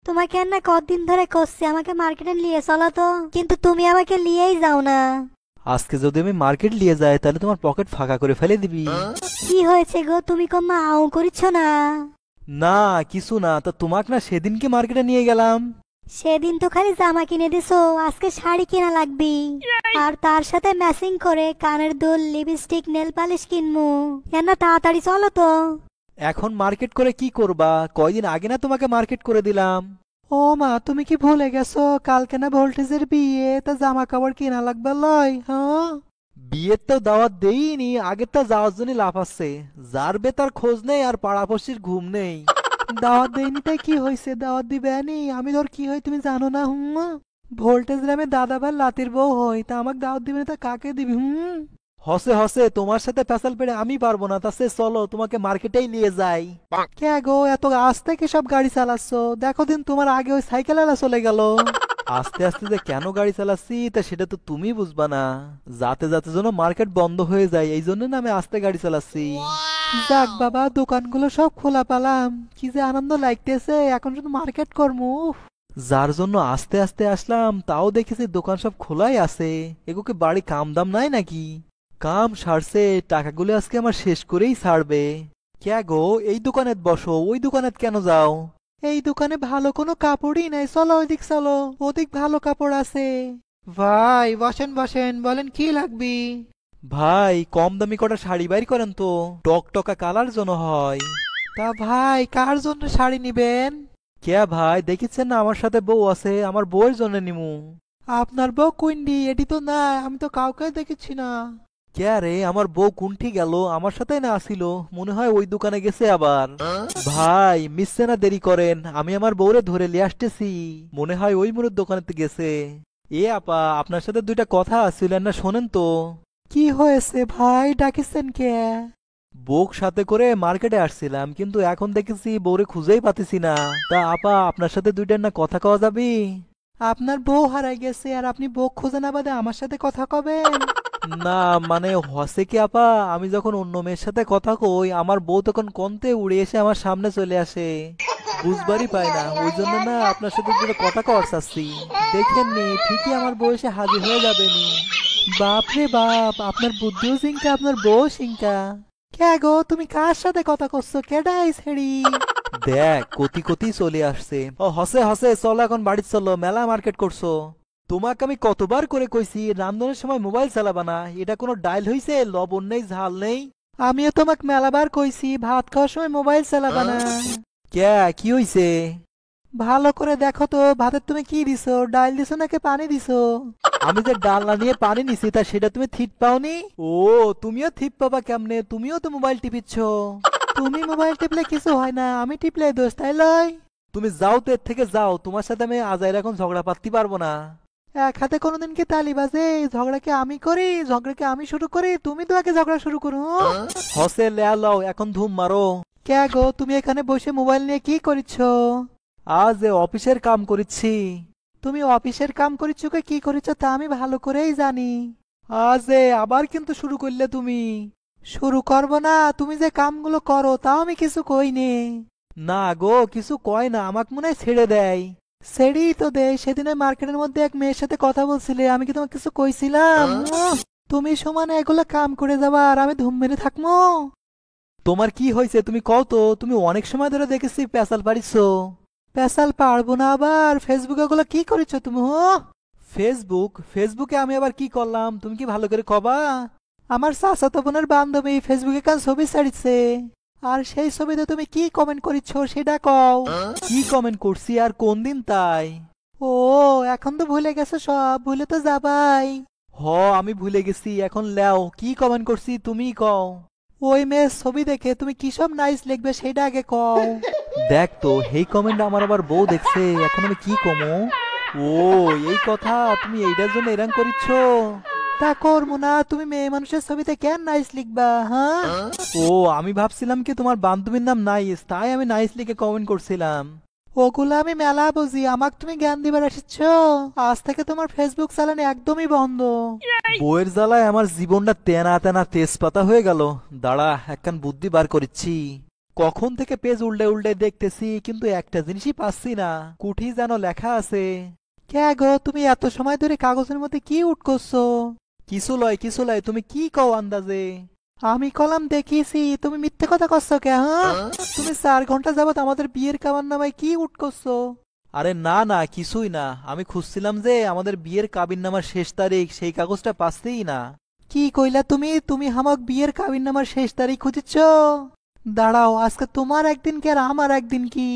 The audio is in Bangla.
তোমাকে না কতদিন ধরে করছি আমাকে মার্কেটে নিয়ে চলো তো, কিন্তু তুমি আমাকে নিয়েই যাও না। আজকে যদি আমি মার্কেট নিয়ে যাই তাহলে তোমার পকেট ফাঁকা করে ফেলে দিবি। কি হয়েছে গো, তুমি কম আও করিচ্ছ না? না কিছু না, তা তোমাকে না সেদিনকে মার্কেটে নিয়ে গেলাম। সেদিন তো খালি জামা কিনে দিছো, আজকে শাড়ি কিনা লাগবি। আর তার সাথে ম্যাচিং করে কানের দুল, লিপস্টিক, নেল পালিশ কিনবো। না তাড়াতাড়ি চলো তো। এখন মার্কেট করে কি করবা? কয়দিন আগে না তোমাকে মার্কেট করে দিলাম। ও মা, তুমি কি ভুলে গেছো কালকে না ভোল্টেজের বিয়ে, তা জামা কাপড় কিনা লাগবে লয়। হ্যাঁ, বিয়ের তো দাওয়াত দেইনি, আগের তো যাওয়ার জন্য লাভ আছে। যার বেতার খোঁজ নেই আর পাড়াপড়শির ঘুম নেই। দাওয়াত দেইনি তাই কি হয়েছে? দাওয়াত দিবে নি? আমি ধর কি হই তুমি জানো না? ভোল্টেজ গ্রামে দাদা ভাই লাতির বউ হই, তা আমাকে দাওয়াত দিবে না তা কাকে দিবি? হসে হসে, তোমার সাথে ফেসাল পেড়ে আমি পারবো না, তা সে চলো তোমাকে মার্কেটেই নিয়ে যাই। কে গো, এত আস্তে কি সব গাড়ি চালাচ্ছ? দেখো দিন তোমার আগে ওই সাইকেল আলা চলে গেল। আস্তে আস্তে যে কেন গাড়ি চালাচ্ছি তা সেটা তো তুমি বুঝবা না। যাতে যাতে যেন মার্কেট বন্ধ হয়ে যায় এই জন্য না আমি আস্তে গাড়ি চালাচ্ছি। যাক বাবা, দোকানগুলো সব খোলা পালাম, কি যে আনন্দ লাগতেছে। এখন শুধু মার্কেট করবো। যার জন্য আস্তে আস্তে আসলাম তাও দেখেছি দোকান সব খোলাই আছে। এগুকে বাড়ি কাম দাম নাই নাকি? কাম সারছে, টাকাগুলো আজকে আমার শেষ করেই ছাড়বে। ক্যা গো, এই দোকানে বসো, ওই দোকানে কেন যাও? এই দোকানে ভালো কোনো কাপড়ই নাই, চলো ওইদিক চলো, ওদিক ভালো কাপড় আছে। ভাই বসেন বসেন, বলেন কি লাগবে? ভাই কম দামি কটা শাড়ি বাইর করেন তো, টকটকা কালার জন্য হয়। তা ভাই কার জন্য শাড়ি নিবেন? কে ভাই, দেখেছেন না আমার সাথে বউ আছে, আমার বউয়ের জন্য নিমু। আপনার বউ কুইন্ডি? এটি তো না, আমি তো কাউকে দেখেছি না। কে রে, আমার বউ কুন্ঠি গেল? আমার সাথে না আসিল, মনে হয় ওই দোকানে গেছে আবার। ভাই মিশছে না, দেরি করেন, আমি আমার বউরে ধরে লিয়ে আসতেছি, মনে হয় ওই মুরের দোকানেতে গেছে। এ আপা, আপনার সাথে দুইটা কথা আছিল না, শোনেন তো। কি হয়েছে ভাই, ডাকিছেন কে? বউক সাথে করে মার্কেটে আসছিলাম, কিন্তু এখন দেখেছি বউরে খুঁজেই পাতেছি না। তা আপা, আপনার সাথে দুইটা না কথা কওয়া যাবি? আপনার বউ হারাই গেছে আর আপনি বউ খোঁজে না বাদে আমার সাথে কথা কবেন? না মানে হসে কি আপা, আমি যখন অন্য মেয়ের সাথে কথা কই আমার বউ তখন কন্তে উড়ে এসে আমার সামনে চলে আসে। বুঝবারই পাই না, ওই জন্য না আপনার সাথে দুটো কথা কওয়ার চাচ্ছি। দেখেননি ঠিকই আমার বউ এসে হাজির হয়ে যাবে নি। বাপ রে বাপ, আপনার বুদ্ধিও সিংকা আপনার বউ সিংকা। কে গো, তুমি কার সাথে কথা করছো? কেডাই ছেড়ি? দেখ কতি কতি চলে আসছে। ও হসে হসে, চলো এখন বাড়ি চলো, মেলা মার্কেট করছো। তোমাকে আমি কতবার করে কইছি রান্ধনের সময় মোবাইল চালাবা না, এটা কোনো ডাইল হইছে? লবণ নেই, ঝাল নেই। আমিও তোমাকে মেলাবার কইছি ভাত খাওয়ার সময় মোবাইল চালাবা না। কে, কি হইছে? ভালো করে দেখো তো ভাতের তুমি কি দিছো, ডাল দিছো নাকি পানি দিছো? আমি যে ডাল না নিয়ে পানি নিছি তা সেটা তুমি থিট পাওনি? ও, তুমিও থিপ পাবা কেমনে, তুমিও তো মোবাইল টিপিচ্ছ। তুমি মোবাইল টিপলে কিছু হয় না, আমি টিপলে দোষ, তাই লয়? তুমি যাও তো, এর থেকে যাও, তোমার সাথে আমি আজাইর এখন ঝগড়া পাততে পারবো না। এক হাতে কোনোদিন কি তালি বাজে? ঝগড়া কি আমি করি, ঝগড়া কি আমি শুরু করি? তুমি তো আগে ঝগড়া শুরু করো। হসে লেয়া লও, এখন ধুম মারো। কে গো, তুমি এখানে বসে মোবাইল নিয়ে কি করিচ্ছ? আজ অফিসের কাম করিচ্ছি। তুমি অফিসের কাম করিচ্ছ কি করিচ্ছ তা আমি ভালো করেই জানি। আজ আবার কিন্তু শুরু করলে তুমি। শুরু করবো না, তুমি যে কামগুলো করো তাও আমি কিছু কইনি। না গো, কিছু কয় না, আমাকে মনে হয় ছেড়ে দেয়। ছেড়ি তো দেয়, সেদিন ওই মার্কেটের মধ্যে এক মেয়ের সাথে কথা বলছিলে, আমি কি তোমাকে কিছু কইছিলাম? তুমি সমানে এগুলো কাম করে যাবা আর আমি ধুম মেরে থাকবো? তোমার কি হয়েছে তুমি কও তো, তুমি অনেক সময় ধরে দেখেছি পেশাল পারিছো। পেশাল পারবো না আবার, ফেসবুকে ওগুলো কি করেছো তুমি? ফেসবুকে আমি আবার কি করলাম তুমি কি ভালো করে কবা? আমার চাচাতো বোনের বান্ধবী ফেসবুকে কান ছবি ছাড়িছে, আর সেই ছবিতে তুমি কি কমেন্ট করিচ্ছ সেটা কও। কি কমেন্ট করছি আর কোন দিন তাই? ও, এখন তো ভুলে গেছো সব, ভুলে তো যাবাই। হ, আমি ভুলে গেছি, এখন লেও কি কমেন্ট করছি তুমি কও। ওই মেয়ের ছবি দেখে তুমি কি সব নাইস লিখবে সেটা আগে কও। দেখ তো, এই কমেন্ট আমার আবার বউ দেখছে, এখন আমি কি কমো? ও, এই কথা, তুমি এইটার জন্য এরকম করিচ্ছ? তা করবো না, তুমি মেয়ে মানুষের ছবিতে কেন নাইস লিখবা? হ্যাঁ, ও আমি ভাবছিলাম কি তোমার বান্ধবীর নাম নাইস, তাই আমি নাইস লিখে কমেন্ট করছিলাম। ওগুলো আমি মেলা বুঝি, আমাকে তুমি জ্ঞান দিবার এসেছ? আজ থেকে তোমার ফেসবুক চালানো একদমই বন্ধ। বইয়ের জ্বালায় আমার জীবনটা তেনা তেনা তেজপাতা হয়ে গেল। দাঁড়া, একখান বুদ্ধি বার করিচ্ছি। কখন থেকে পেজ উল্টে উল্টে দেখতেছি কিন্তু একটা জিনিসই পাচ্ছি না, কুঠি যেন লেখা আছে। কে গো, তুমি এত সময় ধরে কাগজের মধ্যে কি উঠ করছো? কিছু লয়, তুমি কি কও আন্দাজে? আমি কলাম দেখিছি, তুমি মিথ্যে কথা করছো কে? হ্যাঁ, তুমি 4 ঘন্টা যাবত আমাদের বিয়ের কাবার নামায় কি উঠ করছো? আরে না না, কিছুই না, আমি খুঁজছিলাম যে আমাদের বিয়ের কাবিননামার শেষ তারিখ, সেই কাগজটা পাচ্ছিই না। কি কইলা তুমি? তুমি হামাক বিয়ের কাবিননামার শেষ তারিখ খুঁজিচ্ছ? দাঁড়াও, আজকে তোমার একদিন কি আর আমার একদিন কি?